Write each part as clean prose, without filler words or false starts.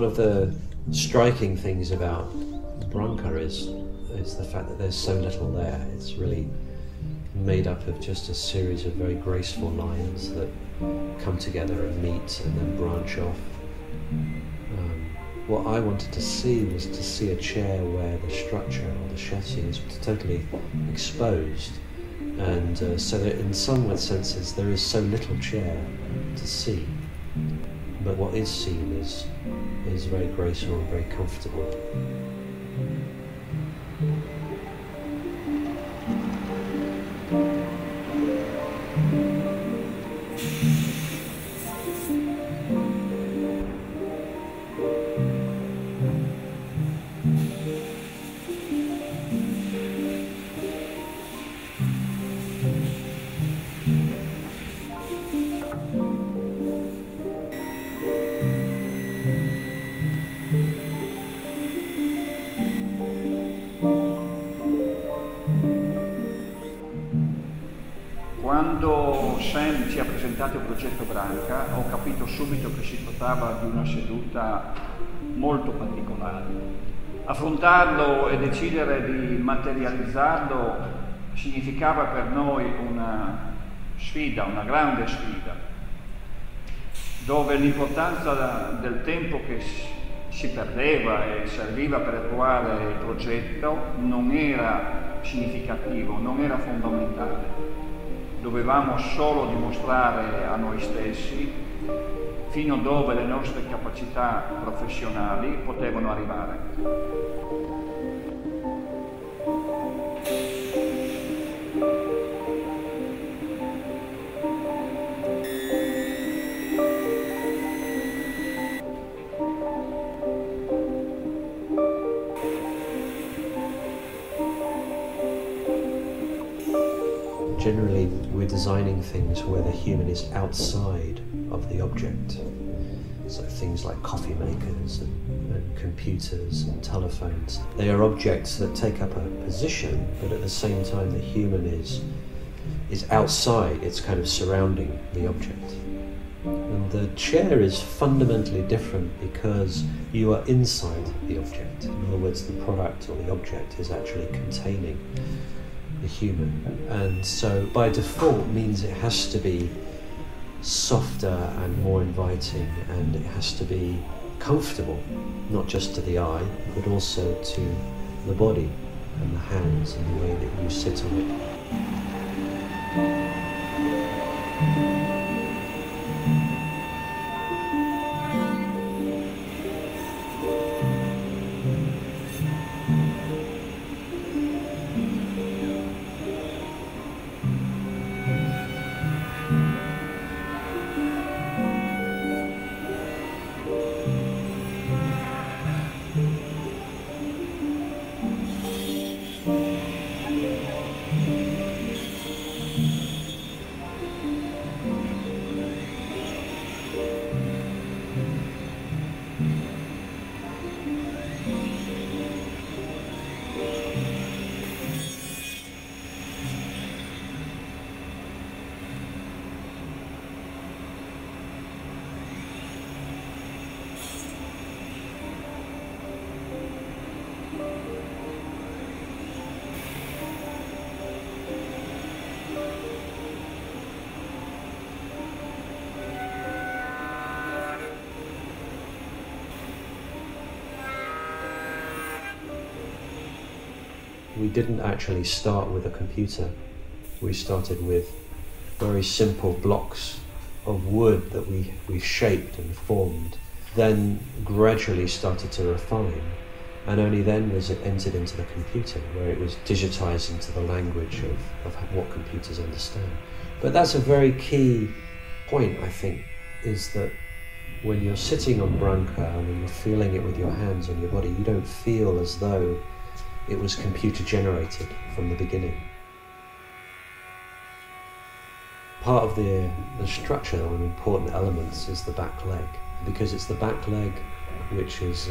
One of the striking things about Branca is the fact that there's so little there. It's really made up of just a series of very graceful lines that come together and meet and then branch off. What I wanted to see was to see a chair where the structure or the chassis is totally exposed, and so that in some senses there is so little chair to see, but what is seen is very graceful and very comfortable. Quando Sam ci ha presentato il progetto Branca, ho capito subito che si trattava di una seduta molto particolare. Affrontarlo e decidere di materializzarlo significava per noi una sfida, una grande sfida, dove l'importanza del tempo che si perdeva e serviva per attuare il progetto non era significativo, non era fondamentale. Dovevamo solo dimostrare a noi stessi fino dove le nostre capacità professionali potevano arrivare. Generally, we're designing things where the human is outside of the object. So things like coffee makers and computers and telephones. They are objects that take up a position, but at the same time the human is outside, it's kind of surrounding the object. And the chair is fundamentally different because you are inside the object. In other words, the product or the object is actually containing the human, and so by default means it has to be softer and more inviting, and it has to be comfortable, not just to the eye but also to the body and the hands and the way that you sit on it. We didn't actually start with a computer. We started with very simple blocks of wood that we shaped and formed, then gradually started to refine, and only then was it entered into the computer, where it was digitized into the language of what computers understand. But that's a very key point, I think, is that when you're sitting on Branca and when you're feeling it with your hands on your body, you don't feel as though it was computer generated from the beginning. Part of the structure or important elements is the back leg, because it's the back leg which is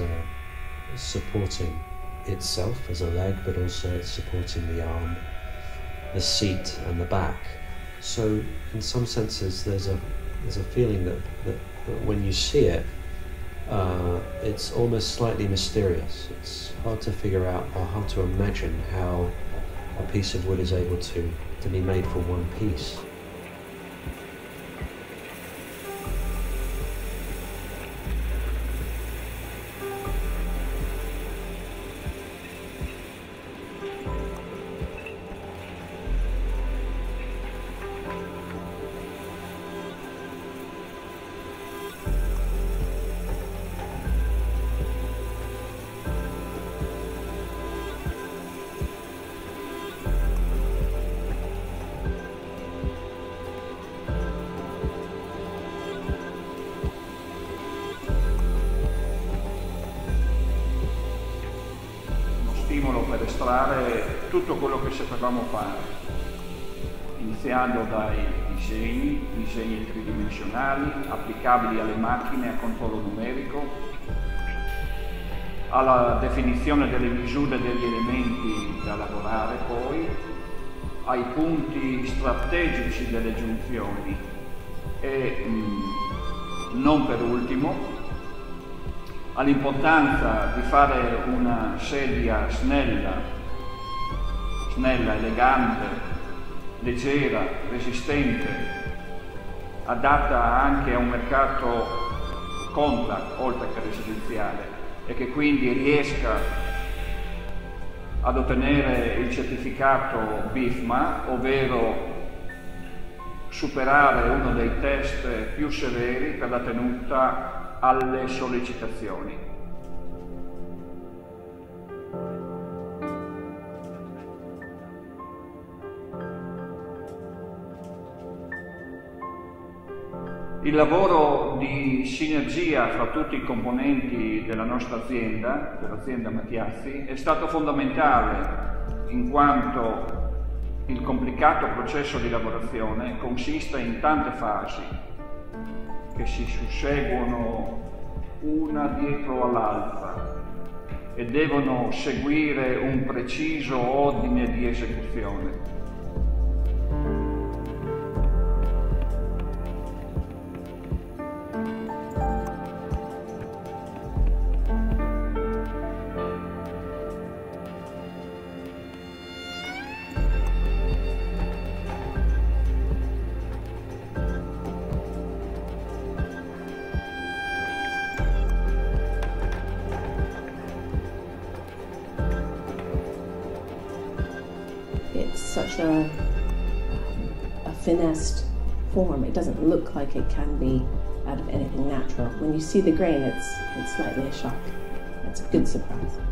supporting itself as a leg, but also it's supporting the arm, the seat and the back. So in some senses there's a feeling that when you see it, it's almost slightly mysterious. It's hard to figure out or hard to imagine how a piece of wood is able to be made for one piece. Stimolo per estrarre tutto quello che sapevamo fare, iniziando dai disegni tridimensionali applicabili alle macchine a controllo numerico, alla definizione delle misure degli elementi da lavorare, poi ai punti strategici delle giunzioni e non per ultimo all'importanza di fare una sedia snella, elegante, leggera, resistente, adatta anche a un mercato compact oltre che residenziale e che quindi riesca ad ottenere il certificato BIFMA, ovvero superare uno dei test più severi per la tenuta alle sollecitazioni. Il lavoro di sinergia fra tutti i componenti della nostra azienda, dell'azienda Mattiazzi, è stato fondamentale in quanto il complicato processo di lavorazione consiste in tante fasi che si susseguono una dietro all'altra e devono seguire un preciso ordine di esecuzione. It's such a finessed form. It doesn't look like it can be out of anything natural. When you see the grain, it's slightly a shock. It's a good surprise.